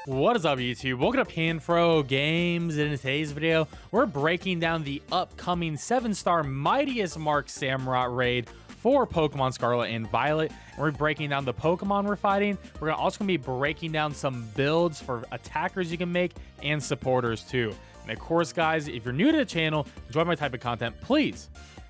What is up, YouTube? Welcome to PanFro Games. In today's video, we're breaking down the upcoming 7-star Mightiest Mark Samurott raid for Pokemon Scarlet and Violet. And we're breaking down the Pokemon we're fighting. We're also going to be breaking down some builds for attackers you can make and supporters too. And of course, guys, if you're new to the channel, enjoy my type of content, please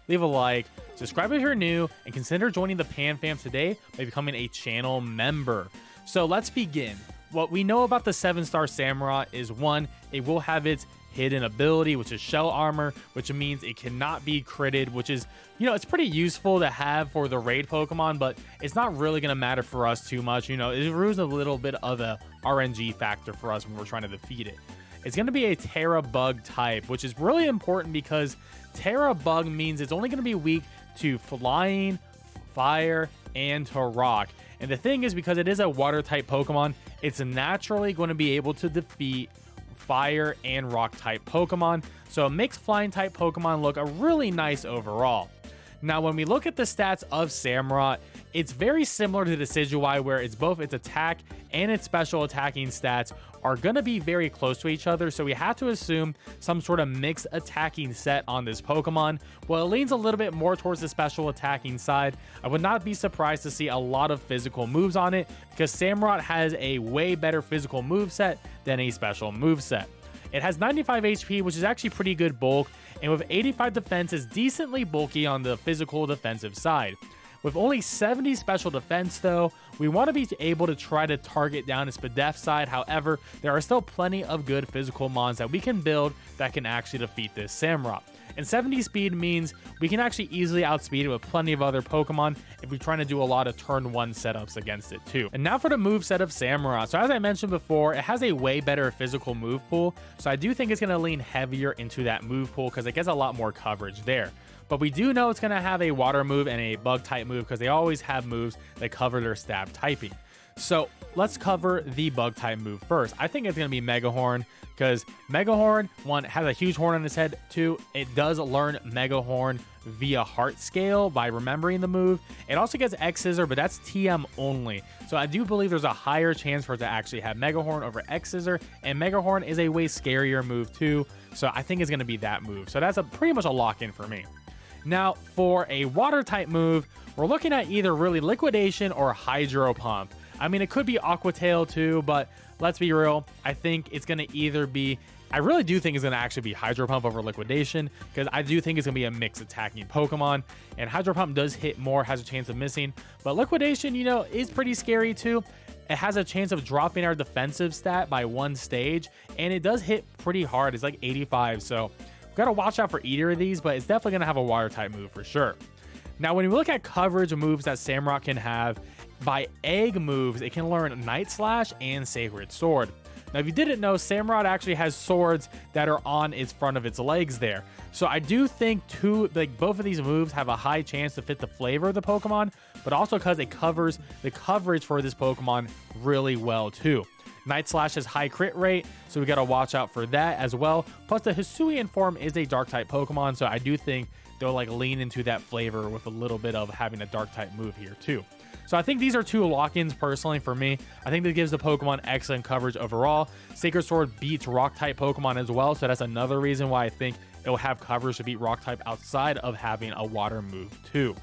leave a like, subscribe if you're new, and consider joining the Pan Fam today by becoming a channel member. So let's begin. What we know about the 7-star Samurott is, one, it will have its hidden ability, which is shell armor, which means it cannot be critted, which is, it's pretty useful to have for the raid Pokemon, but it's not really going to matter for us too much. It ruins a little bit of a RNG factor for us when we're trying to defeat it. It's going to be a Tera bug type, which is really important because Tera bug means it's only going to be weak to flying, fire, and to rock. And the thing is, because it is a water type Pokemon, it's naturally going to be able to defeat fire and rock type Pokemon. So it makes flying type Pokemon look a really nice overall. Now, when we look at the stats of Samurott, it's very similar to the Decidueye, where it's both its attack and its special attacking stats are going to be very close to each other. So we have to assume some sort of mixed attacking set on this Pokemon. Well, it leans a little bit more towards the special attacking side. I would not be surprised to see a lot of physical moves on it, because Samurott has a way better physical move set than a special move set. It has 95 HP, which is actually pretty good bulk, and with 85 defense is decently bulky on the physical defensive side. With only 70 special defense though, we want to be able to try to target down its def side. However, there are still plenty of good physical mons that we can build that can actually defeat this Samurott. And 70 speed means we can actually easily outspeed it with plenty of other Pokemon if we're trying to do a lot of turn 1 setups against it too. And now for the move set of Samurott. So as I mentioned before, it has a way better physical move pool. So I do think it's going to lean heavier into that move pool because it gets a lot more coverage there. But we do know it's going to have a water move and a bug type move because they always have moves that cover their stab typing. So let's cover the bug type move first. I think it's going to be Mega Horn, because Mega Horn, one, has a huge horn on its head. Two, it does learn Mega Horn via heart scale by remembering the move. It also gets X Scissor, but that's TM only. So I do believe there's a higher chance for it to actually have Mega Horn over X Scissor, and Mega Horn is a way scarier move too. So I think it's going to be that move. So that's pretty much a lock-in for me. Now, for a water type move, we're looking at either really Liquidation or Hydro Pump. I mean, it could be Aqua Tail too, but let's be real. I think it's going to either be, I really do think it's going to actually be Hydro Pump over Liquidation, because I do think it's going to be a mixed attacking Pokemon, and Hydro Pump does hit more, has a chance of missing, but Liquidation, is pretty scary too. It has a chance of dropping our defensive stat by 1 stage, and it does hit pretty hard. It's like 85, so got to watch out for either of these, but it's definitely going to have a water type move for sure. Now, when we look at coverage moves that Samurott can have, by egg moves, it can learn Night Slash and Sacred Sword. Now, if you didn't know, Samurott actually has swords that are on its front of its legs there. So I do think both of these moves have a high chance to fit the flavor of the Pokemon, but also because it covers the coverage for this Pokemon really well too. Night Slash has high crit rate, so we got to watch out for that as well. Plus, the Hisuian form is a dark type Pokemon, so I do think they'll lean into that flavor with a little bit of having a dark type move here too. So I think these are 2 lock-ins personally for me. I think that gives the Pokemon excellent coverage overall. Sacred Sword beats rock type Pokemon as well, so that's another reason why I think it will have coverage to beat rock type outside of having a water move too.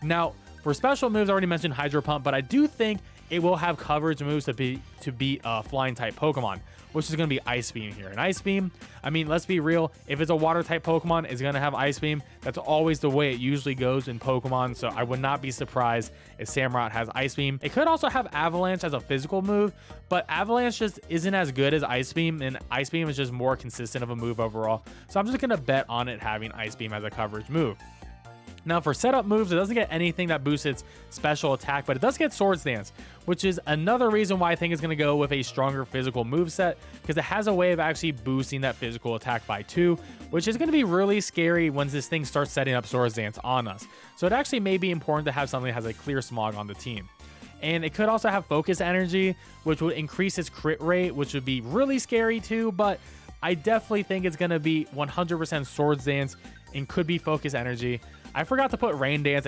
Now, for special moves, I already mentioned Hydro Pump, but I do think it will have coverage moves to beat flying type Pokemon, which is going to be Ice Beam here. And Ice Beam, I mean, let's be real, if it's a water type Pokemon, it's going to have Ice Beam. That's always the way it usually goes in Pokemon, so I would not be surprised if Samurott has Ice Beam. It could also have Avalanche as a physical move, but Avalanche just isn't as good as Ice Beam, and Ice Beam is just more consistent of a move overall. So I'm just going to bet on it having Ice Beam as a coverage move. Now, for setup moves, it doesn't get anything that boosts its special attack, but it does get Swords Dance, which is another reason why I think it's going to go with a stronger physical move set, because it has a way of actually boosting that physical attack by 2, which is going to be really scary once this thing starts setting up Swords Dance on us. So it actually may be important to have something that has a clear Smog on the team. And it could also have Focus Energy, which would increase its crit rate, which would be really scary too, but I definitely think it's going to be 100% Swords Dance and could be Focus Energy. I forgot to put Rain Dance.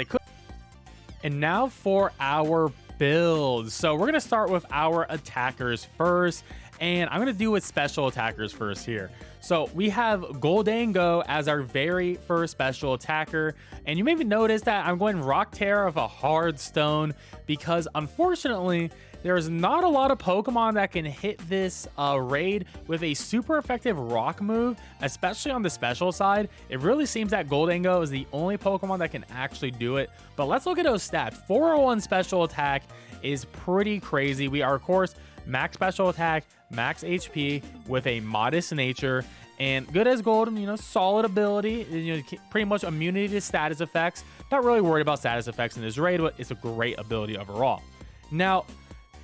And now for our builds. So we're going to start with our attackers first. And I'm going to do with special attackers first here. So we have Goldango as our very first special attacker. And you may have noticed that I'm going Rock Tera of a hard stone because unfortunately, there's not a lot of Pokemon that can hit this raid with a super effective rock move, especially on the special side. It really seems that Goldango is the only Pokemon that can actually do it. But let's look at those stats. 401 special attack is pretty crazy. We are, of course, max special attack, max HP with a modest nature, and good as gold, you know, solid ability, you know, pretty much immunity to status effects. Not really worried about status effects in this raid, but it's a great ability overall. Now,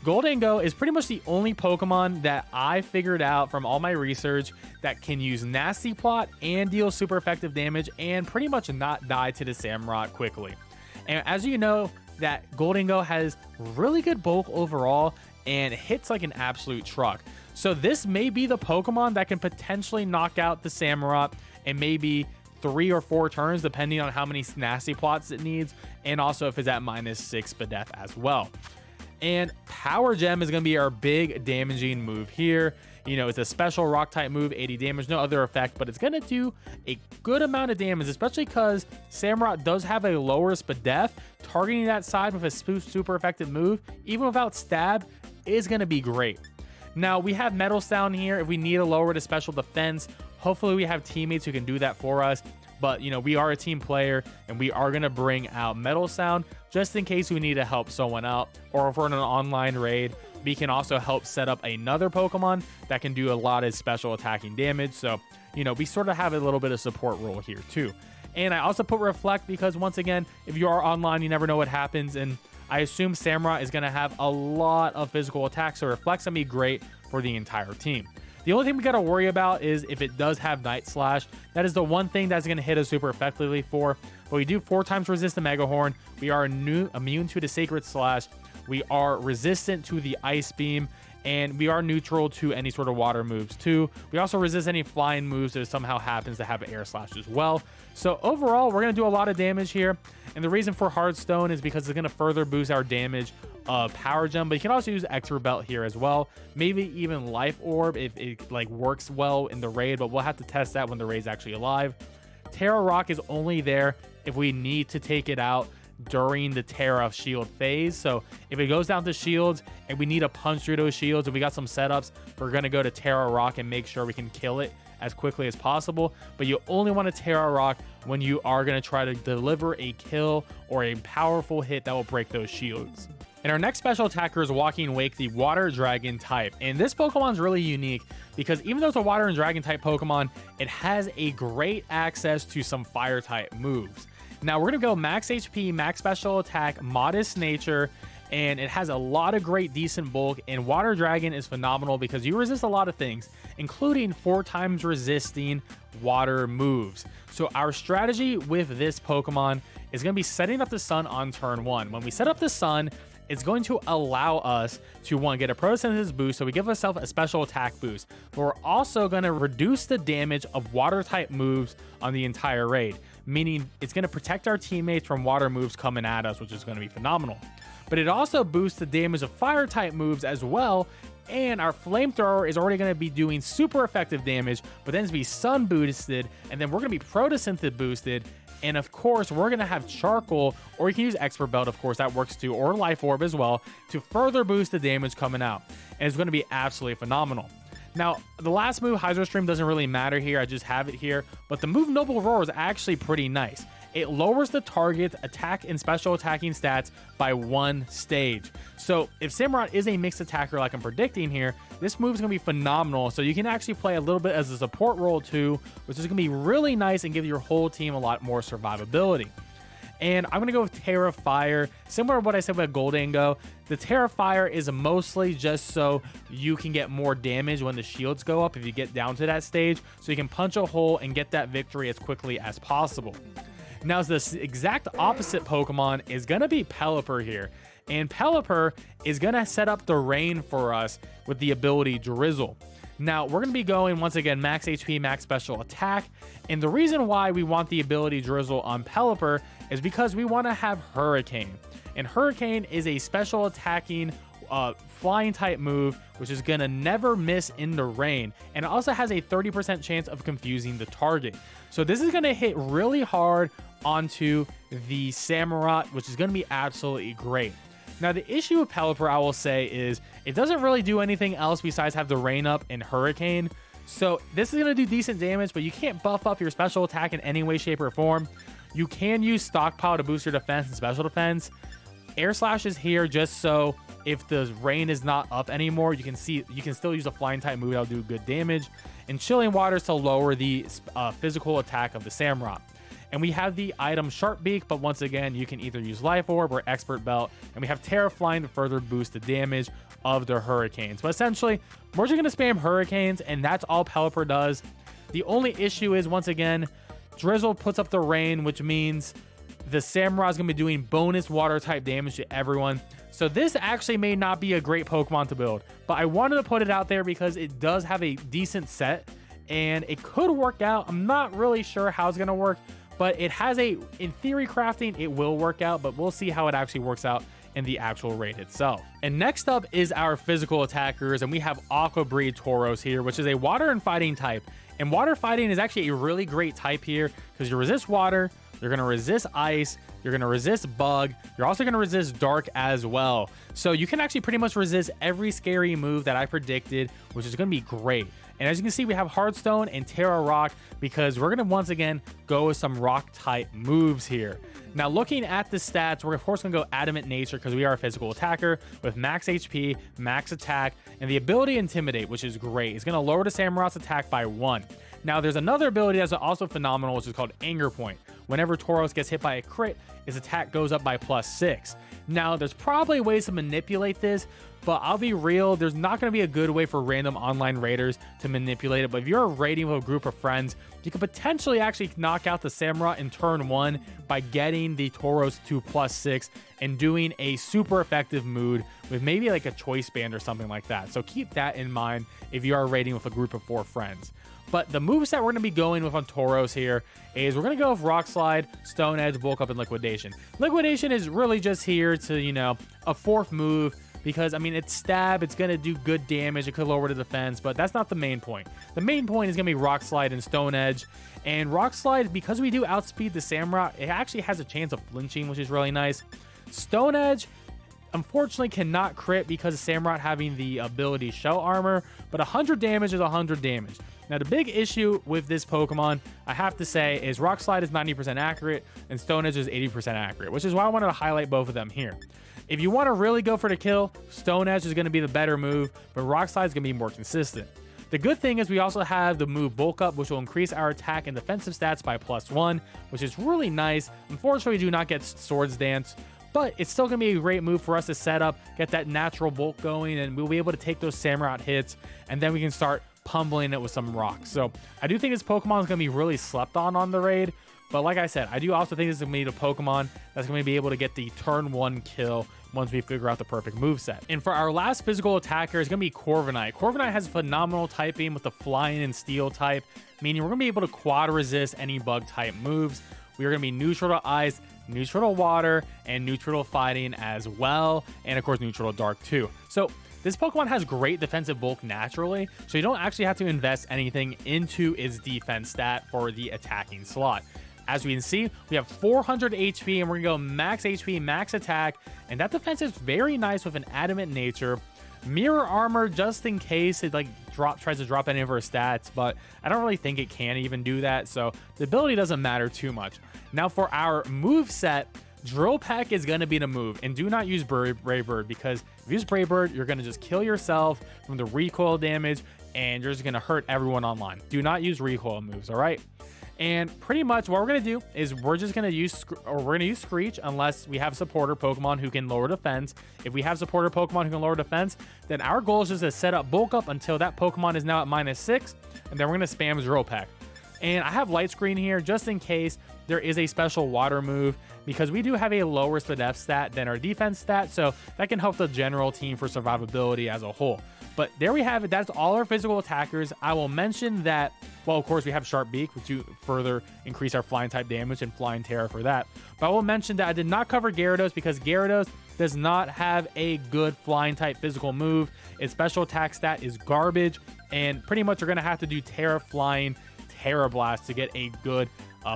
Goldango is pretty much the only Pokemon that I figured out from all my research that can use Nasty Plot and deal super effective damage and pretty much not die to the Samurott quickly. And as you know, that Goldango has really good bulk overall and hits like an absolute truck. So this may be the Pokemon that can potentially knock out the Samurott in maybe 3 or 4 turns, depending on how many Nasty Plots it needs, and also if it's at -6 Spadef as well. And Power Gem is going to be our big damaging move here. You know, it's a special rock type move, 80 damage, no other effect, but it's going to do a good amount of damage, especially because Samurott does have a lower Spadef. Targeting that side with a super effective move, even without stab, is going to be great. Now, we have Metal Sound here if we need to lower the special defense. Hopefully, we have teammates who can do that for us. But, you know, we are a team player, and we are going to bring out Metal Sound just in case we need to help someone out. Or if we're in an online raid, we can also help set up another Pokemon that can do a lot of special attacking damage. So, you know, we sort of have a little bit of support role here, too. And I also put Reflect because, once again, if you are online, you never know what happens. And I assume Samurott is going to have a lot of physical attacks, so Reflect's going to be great for the entire team. The only thing we got to worry about is if it does have Night Slash. That is the one thing that's going to hit us super effectively for. But we do 4 times resist the Mega Horn. We are immune to the Sacred Slash. We are resistant to the Ice Beam. And we are neutral to any sort of water moves too. We also resist any flying moves if it somehow happens to have Air Slash as well. So overall, we're going to do a lot of damage here. And the reason for Hardstone is because it's going to further boost our damage of Power Gem. But you can also use Expert Belt here as well. Maybe even Life Orb if it like works well in the raid. But we'll have to test that when the raid's actually alive. Tera Rock is only there if we need to take it out during the Tera shield phase. So if it goes down to shields and we need to punch through those shields and we got some setups, we're going to go to Tera Rock and make sure we can kill it as quickly as possible. But you only want to Tera Rock when you are going to try to deliver a kill or a powerful hit that will break those shields. And our next special attacker is Walking Wake, the Water Dragon type. And this Pokemon is really unique because even though it's a Water and Dragon type Pokemon, it has a great access to some Fire type moves. Now we're going to go max HP, max special attack, modest nature, and it has a lot of great decent bulk. And Water Dragon is phenomenal because you resist a lot of things, including 4 times resisting water moves. So our strategy with this Pokemon is going to be setting up the Sun on turn 1. When we set up the Sun, it's going to allow us to, one, get a photosynthesis boost, so we give ourselves a special attack boost. But we're also going to reduce the damage of water type moves on the entire raid, meaning it's going to protect our teammates from water moves coming at us, which is going to be phenomenal. But it also boosts the damage of fire type moves as well, and our flamethrower is already going to be doing super effective damage, but then it's be sun boosted, and then we're going to be photosynthesis boosted. And of course, we're going to have Charcoal, or you can use Expert Belt, of course, that works too, or Life Orb as well, to further boost the damage coming out. And it's going to be absolutely phenomenal. Now, the last move, Hydro Stream, doesn't really matter here. I just have it here. But the move Noble Roar is actually pretty nice. It lowers the target's attack and special attacking stats by 1 stage. So if Samurott is a mixed attacker like I'm predicting here, this move is going to be phenomenal. So you can actually play a little bit as a support role too, which is going to be really nice and give your whole team a lot more survivability. And I'm going to go with Tera Fire. Similar to what I said with Goldango, the Tera Fire is mostly just so you can get more damage when the shields go up if you get down to that stage, so you can punch a hole and get that victory as quickly as possible. Now, the exact opposite Pokemon is going to be Pelipper here. And Pelipper is going to set up the rain for us with the ability Drizzle. Now, we're going to be going, once again, max HP, max special attack. And the reason why we want the ability Drizzle on Pelipper is because we want to have Hurricane. And Hurricane is a special attacking flying type move, which is gonna never miss in the rain, and it also has a 30% chance of confusing the target. So this is gonna hit really hard onto the Samurott, which is gonna be absolutely great. Now the issue with Pelipper, I will say, is it doesn't really do anything else besides have the rain up and hurricane. So this is gonna do decent damage, but you can't buff up your special attack in any way, shape, or form. You can use stockpile to boost your defense and special defense. Air Slash is here just so if the rain is not up anymore, you can still use a flying type move that'll do good damage. And Chilling Waters to lower the physical attack of the Samurott. And we have the item Sharp Beak, but once again, you can either use Life Orb or Expert Belt. And we have Tera Flying to further boost the damage of the Hurricanes. But essentially, we're just going to spam Hurricanes, and that's all Pelipper does. The only issue is, once again, Drizzle puts up the rain, which means the Samurott is going to be doing bonus water type damage to everyone. So this actually may not be a great Pokemon to build, but I wanted to put it out there because it does have a decent set and it could work out. I'm not really sure how it's going to work, but it has in theory crafting, it will work out, but we'll see how it actually works out in the actual raid itself. And next up is our physical attackers, and we have Aqua Breed Tauros here, which is a water and fighting type. And water fighting is actually a really great type here because you resist water, you're going to resist ice, you're going to resist bug, you're also going to resist dark as well. So you can actually pretty much resist every scary move that I predicted, which is going to be great. And as you can see, we have Hearthstone and Terra Rock because we're going to once again go with some rock type moves here. Now looking at the stats, we're of course going to go Adamant Nature because we are a physical attacker with max HP, max attack, and the ability Intimidate, which is great. It's going to lower the Samurott's attack by 1. Now there's another ability that's also phenomenal, which is called Anger Point. Whenever Tauros gets hit by a crit, his attack goes up by +6. Now there's probably ways to manipulate this, but I'll be real, there's not going to be a good way for random online raiders to manipulate it. But if you're raiding with a group of friends, you could potentially actually knock out the Samurott in turn 1 by getting the Tauros to +6 and doing a super effective mood with maybe like a choice band or something like that. So keep that in mind if you are raiding with a group of 4 friends. But the moveset we're going to be going with on Tauros here is we're going to go with Rock Slide, Stone Edge, Bulk Up, and Liquidation. Liquidation is really just here to, you know, a 4th move because, I mean, it's stab, it's going to do good damage, it could lower the defense, but that's not the main point. The main point is going to be Rock Slide and Stone Edge. And Rock Slide, because we do outspeed the Samurott, it actually has a chance of flinching, which is really nice. Stone Edge, unfortunately, cannot crit because of Samurott having the ability Shell Armor, but 100 damage is 100 damage. Now, the big issue with this Pokemon, I have to say, is Rock Slide is 90% accurate and Stone Edge is 80% accurate, which is why I wanted to highlight both of them here. If you want to really go for the kill, Stone Edge is going to be the better move, but Rock Slide is going to be more consistent. The good thing is we also have the move Bulk Up, which will increase our attack and defensive stats by +1, which is really nice. Unfortunately, we do not get Swords Dance, but it's still going to be a great move for us to set up, get that natural bulk going, and we'll be able to take those Samurott hits, and then we can start pummeling it with some rocks. So I do think this Pokemon is going to be really slept on the raid, but like I said, I do also think this is going to be a Pokemon that's going to be able to get the turn 1 kill once we figure out the perfect moveset. And for our last physical attacker is going to be Corviknight. Corviknight has phenomenal typing with the Flying and Steel type, meaning we're going to be able to quad resist any bug type moves. We are going to be neutral to ice, neutral to water, and neutral to fighting as well, and of course neutral to dark too. So this Pokemon has great defensive bulk naturally, so you don't actually have to invest anything into its defense stat for the attacking slot. As we can see, we have 400 HP, and we're going to go max HP, max attack, and that defense is very nice with an Adamant Nature. Mirror Armor, just in case it tries to drop any of our stats, but I don't really think it can even do that, so the ability doesn't matter too much. Now for our move set, Drill Peck is going to be the move, and do not use Brave Bird because if you use Brave Bird, you're going to just kill yourself from the recoil damage, and you're just going to hurt everyone online. Do not use recoil moves, all right? And pretty much what we're going to do is we're going to use Screech unless we have supporter Pokemon who can lower defense. If we have supporter Pokemon who can lower defense, then our goal is just to set up Bulk Up until that Pokemon is now at -6, and then we're going to spam Drill Peck. And I have Light Screen here just in case there is a special water move because we do have a lower SPDF stat than our defense stat, so that can help the general team for survivability as a whole. But there we have it. That's all our physical attackers. I will mention that, well, of course, we have Sharp Beak, which you further increase our flying type damage, and Flying Tera for that. But I will mention that I did not cover Gyarados because Gyarados does not have a good flying type physical move. Its special attack stat is garbage, and pretty much you're going to have to do Tera Flying Tera Blast to get a good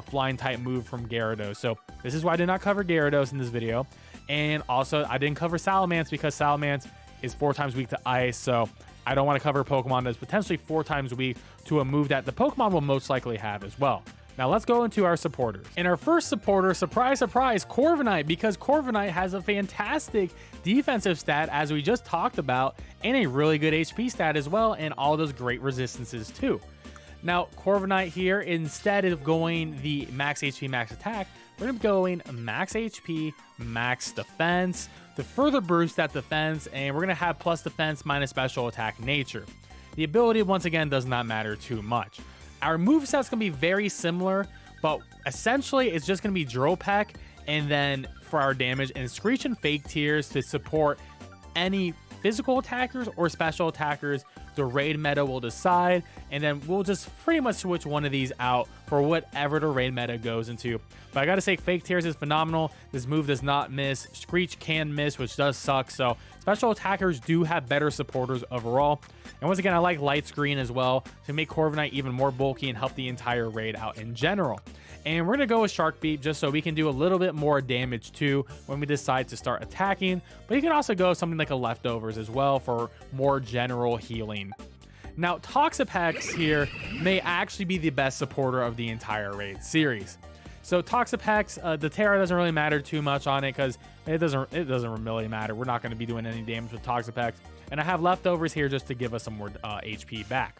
flying type move from Gyarados. So this is why I did not cover Gyarados in this video. And also, I didn't cover Salamence because Salamence is 4 times weak to ice, so I don't want to cover Pokemon that's potentially 4 times weak to a move that the Pokemon will most likely have as well. Now let's go into our supporters. And our first supporter, surprise, surprise, Corviknight, because Corviknight has a fantastic defensive stat, as we just talked about, and a really good HP stat as well, and all those great resistances too. Now, Corviknight here, instead of going the max HP, max attack, we're going to be going max HP, max defense to further boost that defense, and we're going to have plus defense minus special attack nature. The ability, once again, does not matter too much. Our moveset's going to be very similar, but essentially it's just going to be Drill Peck, and then for our damage, and Screech and Fake Tears to support any physical attackers or special attackers. The raid meta will decide, and then we'll just pretty much switch one of these out for whatever the raid meta goes into. But I gotta say, Fake Tears is phenomenal. This move does not miss. Screech can miss, which does suck. So special attackers do have better supporters overall. And once again, I like Light Screen as well to make Corviknight even more bulky and help the entire raid out in general. And we're going to go with Shark Beat just so we can do a little bit more damage too when we decide to start attacking. But you can also go something like a Leftovers as well for more general healing. Now, Toxapex here may actually be the best supporter of the entire raid series. So Toxapex, the Tera doesn't really matter too much on it because it doesn't really matter. We're not going to be doing any damage with Toxapex. And I have Leftovers here just to give us some more HP back.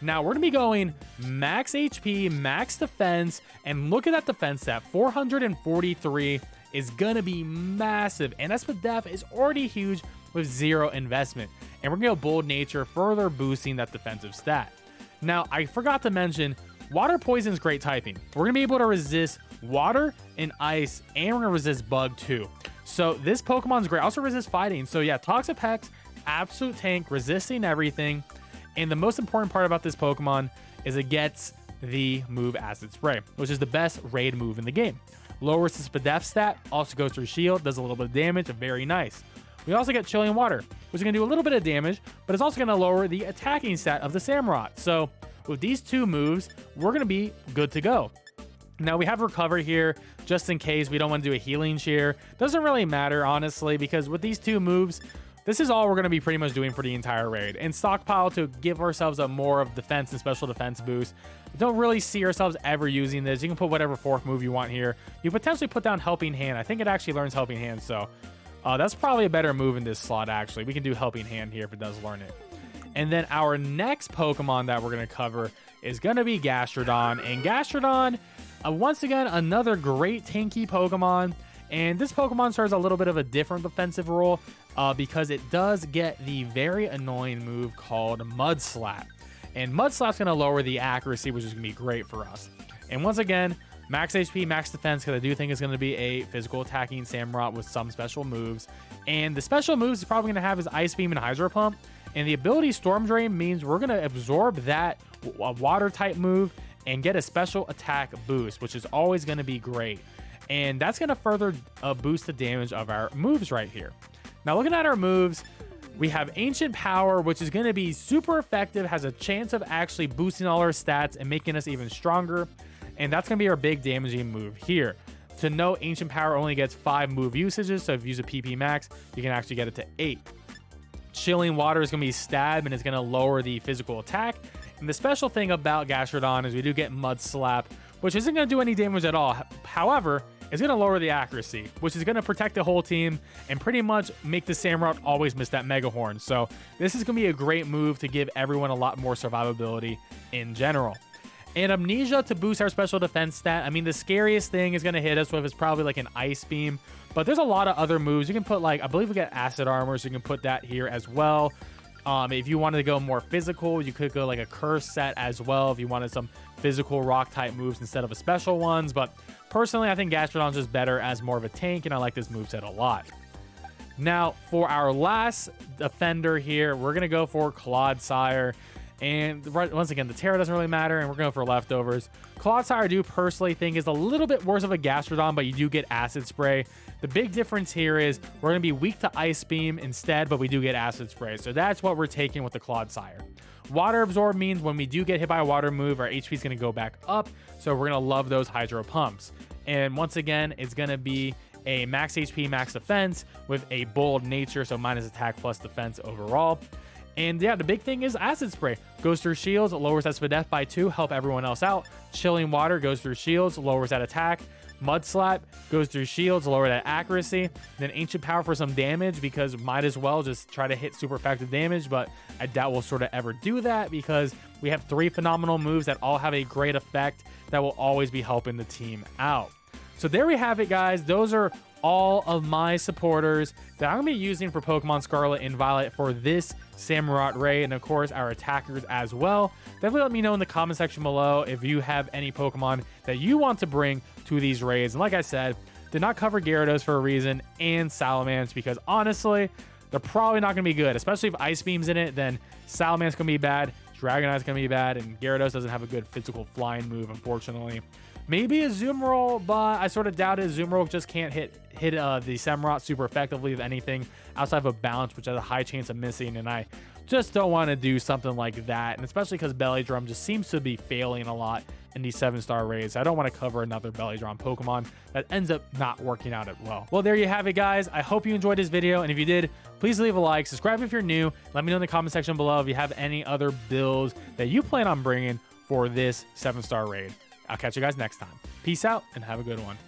Now we're going to be going max HP, max defense, and look at that defense stat. 443 is going to be massive, and SPDF is already huge with 0 investment. And we're going to go Bold Nature, further boosting that defensive stat. Now, I forgot to mention, Water Poison is great typing. We're going to be able to resist water and ice, and we're going to resist bug too. So this Pokemon's great. Also resist fighting. So yeah, Toxapex, absolute tank, resisting everything. And the most important part about this Pokemon is it gets the move Acid Spray, which is the best raid move in the game. Lowers the SPDF stat, also goes through shield, does a little bit of damage, very nice. We also get Chilling Water, which is going to do a little bit of damage, but it's also going to lower the attacking stat of the Samurott. So with these 2 moves, we're going to be good to go. Now we have Recover here, just in case we don't want to do a Healing Shear. Doesn't really matter, honestly, because with these 2 moves, this is all we're going to be pretty much doing for the entire raid. And Stockpile to give ourselves a more of defense and special defense boost. Don't really see ourselves ever using this. You can put whatever 4th move you want here. You potentially put down Helping Hand. I think it actually learns Helping Hand, so that's probably a better move in this slot, actually. We can do Helping Hand here if it does learn it. And then our next Pokemon that we're going to cover is going to be Gastrodon. And Gastrodon, once again, another great tanky Pokemon. And this Pokemon serves a little bit of a different defensive role because it does get the very annoying move called Mud Slap. And Mud Slap's going to lower the accuracy, which is going to be great for us. And once again, max HP, max defense, because I do think it's going to be a physical attacking Samurott with some special moves. And the special moves it's probably going to have is Ice Beam and Hydro Pump. And the ability Storm Drain means we're going to absorb that water type move and get a special attack boost, which is always going to be great. And that's going to further boost the damage of our moves right here. Now, looking at our moves, we have Ancient Power, which is going to be super effective, has a chance of actually boosting all our stats and making us even stronger. And that's going to be our big damaging move here. To note, Ancient Power only gets 5 move usages, so if you use a PP max, you can actually get it to 8. Chilling Water is going to be Stab, and it's going to lower the physical attack. And the special thing about Gastrodon is we do get Mud Slap, which isn't going to do any damage at all. However, it's going to lower the accuracy, which is going to protect the whole team and pretty much make the Samurott always miss that Mega Horn. So this is going to be a great move to give everyone a lot more survivability in general. And Amnesia to boost our special defense stat. I mean, the scariest thing is going to hit us with is probably like an Ice Beam. But there's a lot of other moves. You can put, like, I believe we get Acid Armor, so you can put that here as well. If you wanted to go more physical, you could go like a curse set as well if you wanted some physical rock type moves instead of a special ones. But personally, I think Gastrodon's just better as more of a tank, and I like this moveset a lot. Now, for our last defender here, we're going to go for Clodsire. And once again, the Tera doesn't really matter, and we're going for leftovers. Clodsire, I do personally think is a little bit worse of a Gastrodon, but you do get Acid Spray. The big difference here is we're going to be weak to Ice Beam instead, but we do get Acid Spray. So that's what we're taking with the Clodsire. Water Absorb means when we do get hit by a water move, our HP is going to go back up. So we're going to love those Hydro Pumps. And once again, it's going to be a max HP, max defense with a bold nature, so minus attack plus defense overall. And yeah, the big thing is Acid Spray. Goes through shields, lowers that speed death by 2, help everyone else out. Chilling Water goes through shields, lowers that attack. Mud Slap goes through shields, lower that accuracy. Then Ancient Power for some damage, because might as well just try to hit super effective damage, but I doubt we'll sort of ever do that because we have 3 phenomenal moves that all have a great effect that will always be helping the team out. So there we have it, guys. Those are all of my supporters that I'm going to be using for Pokemon Scarlet and Violet for this Samurott raid, and of course our attackers as well. Definitely let me know in the comment section below if you have any Pokemon that you want to bring to these raids. And like I said, did not cover Gyarados for a reason, and Salamence, because honestly, they're probably not going to be good, especially if Ice Beam's in it. Then Salamence going to be bad, Dragonite's going to be bad, and Gyarados doesn't have a good physical flying move, unfortunately. Maybe a Zoomerol, but I sort of doubt it. Zoomerol just can't hit the Samurott super effectively with anything outside of a bounce, which has a high chance of missing, and I just don't want to do something like that, and especially because Belly Drum just seems to be failing a lot in these 7-star raids. I don't want to cover another Belly Drum Pokemon that ends up not working out as well. Well, there you have it, guys. I hope you enjoyed this video, and if you did, please leave a like, subscribe if you're new, let me know in the comment section below if you have any other builds that you plan on bringing for this 7-star raid. I'll catch you guys next time. Peace out and have a good one.